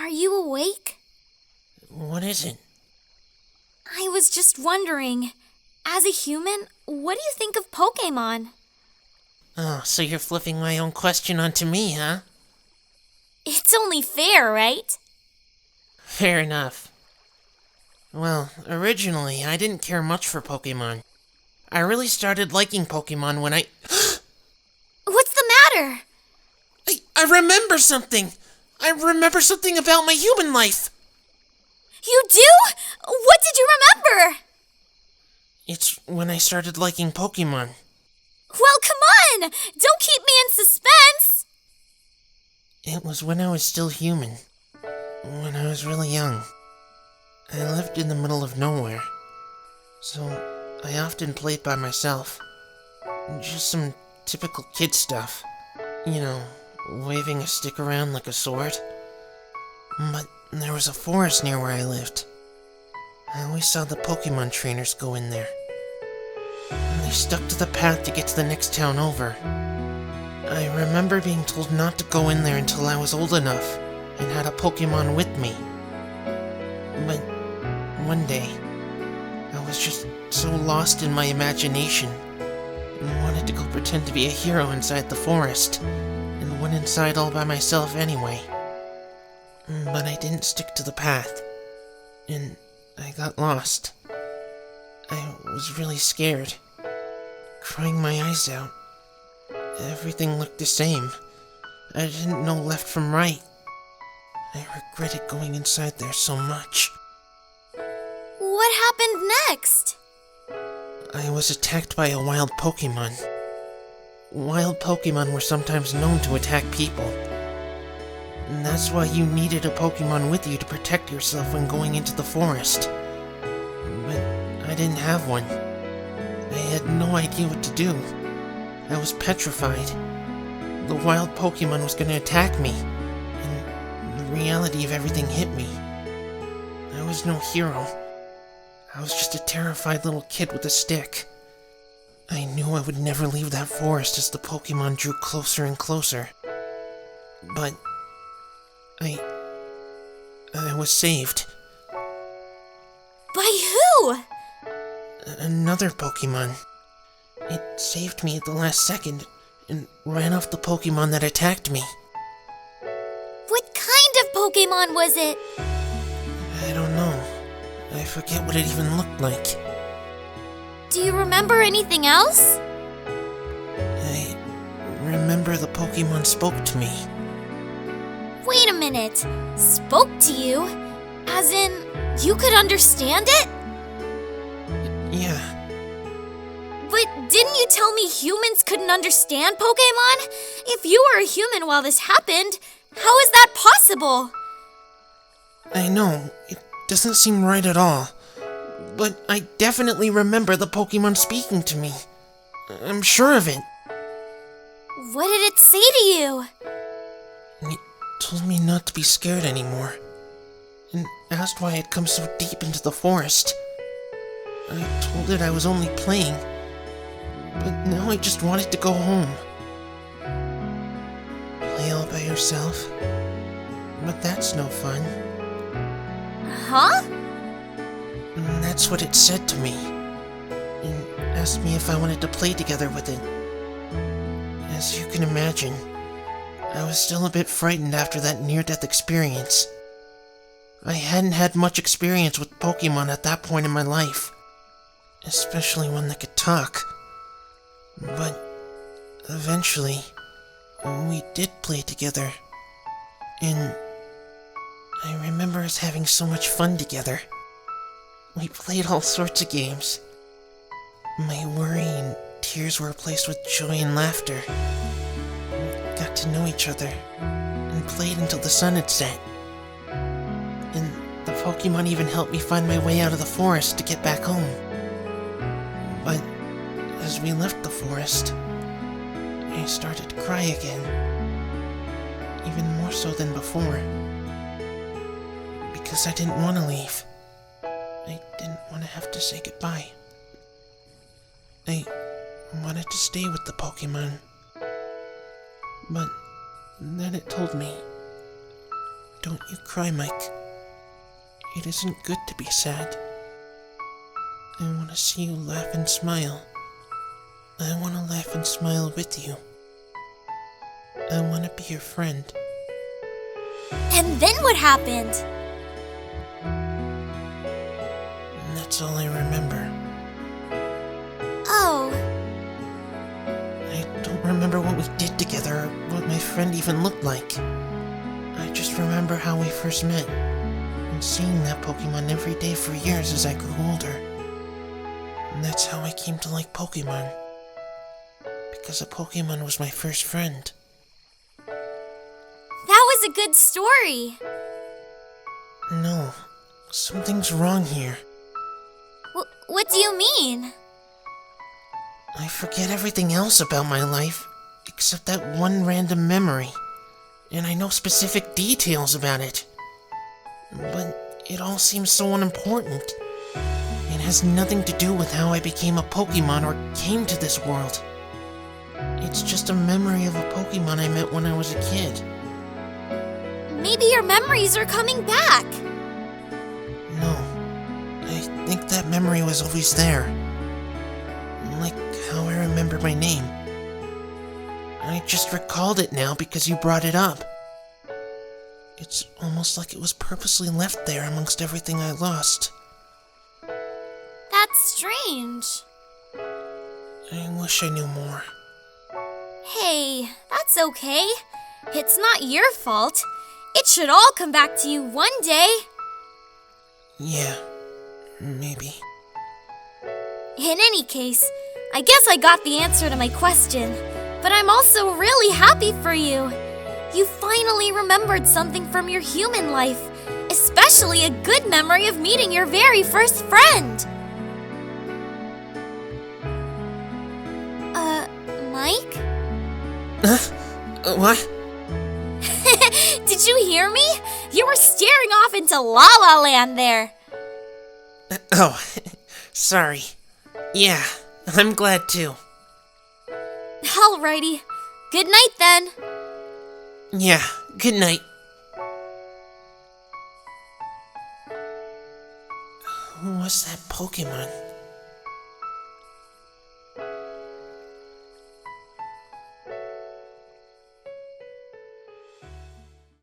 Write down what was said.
Are you awake? What is it? I was just wondering, as a human, what do you think of Pokémon? Oh, so you're flipping my own question onto me, huh? It's only fair, right? Fair enough. Well, originally, I didn't care much for Pokemon. I really started liking Pokemon when I... What's the matter? I remember something! I remember something about my human life! You do? What did you remember? It's when I started liking Pokemon. Well, come on! Don't keep me in suspense! It was when I was still human. When I was really young. I lived in the middle of nowhere. So, I often played by myself. Just some typical kid stuff. You know, waving a stick around like a sword. But there was a forest near where I lived. I always saw the Pokemon trainers go in there. And they stuck to the path to get to the next town over. I remember being told not to go in there until I was old enough and had a Pokemon with me. But one day, I was just so lost in my imagination and wanted to go pretend to be a hero inside the forest, and went inside all by myself anyway. But I didn't stick to the path, and I got lost. I was really scared, crying my eyes out. Everything looked the same. I didn't know left from right. I regretted going inside there so much. What happened next? I was attacked by a wild Pokemon. Wild Pokemon were sometimes known to attack people. And that's why you needed a Pokemon with you to protect yourself when going into the forest. But I didn't have one. I had no idea what to do. I was petrified. The wild Pokemon was going to attack me, and the reality of everything hit me. I was no hero. I was just a terrified little kid with a stick. I knew I would never leave that forest as the Pokemon drew closer and closer. But I was saved. By who? Another Pokemon. It saved me at the last second and ran off the Pokemon that attacked me. What kind of Pokémon was it? I don't know. I forget what it even looked like. Do you remember anything else? I remember the Pokemon spoke to me. Wait a minute. Spoke to you? As in, you could understand it? Yeah, But didn't you tell me humans couldn't understand Pokémon? If you were a human while this happened, how is that possible? I know. It doesn't seem right at all. But I definitely remember the Pokemon speaking to me. I'm sure of it. What did it say to you? It told me not to be scared anymore, and asked why I'd come so deep into the forest. I told it I was only playing, but now I just wanted to go home. Play all by yourself? But that's no fun. Huh? And that's what it said to me, and asked me if I wanted to play together with it. As you can imagine, I was still a bit frightened after that near-death experience. I hadn't had much experience with Pokemon at that point in my life, especially one that could talk. But eventually, we did play together, and I remember us having so much fun together. We played all sorts of games. My worry and tears were replaced with joy and laughter. We got to know each other, and played until the sun had set. And the Pokemon even helped me find my way out of the forest to get back home. But as we left the forest, I started to cry again. Even more so than before. Because I didn't want to leave. I didn't want to have to say goodbye. I wanted to stay with the Pokemon. But then it told me Don't you cry, Mike. It isn't good to be sad. I want to see you laugh and smile. I want to laugh and smile with you. I want to be your friend. And then what happened? And that's all I remember. Oh, I don't remember what we did together or what my friend even looked like. I just remember how we first met and seeing that Pokemon every day for years as I grew older. And that's how I came to like Pokemon. Because a Pokemon was my first friend. that was a good story. No, something's wrong here. What do you mean? I forget everything else about my life, except that one random memory. And I know specific details about it. But it all seems so unimportant. It has nothing to do with how I became a Pokemon or came to this world. It's just a memory of a Pokemon I met when I was a kid. Maybe your memories are coming back. No, I think that memory was always there. Like how I remember my name. I just recalled it now because you brought it up. It's almost like it was purposely left there amongst everything I lost. That's strange. I wish I knew more. Hey, that's okay. It's not your fault. It should all come back to you one day. Yeah, maybe. In any case, I guess I got the answer to my question, but I'm also really happy for you. You finally remembered something from your human life, especially a good memory of meeting your very first friend. Mike? What? Did you hear me? You were staring off into La La Land there. Oh, sorry. Yeah, I'm glad too. Alrighty. Good night then. Yeah, good night. Who was that Pokemon?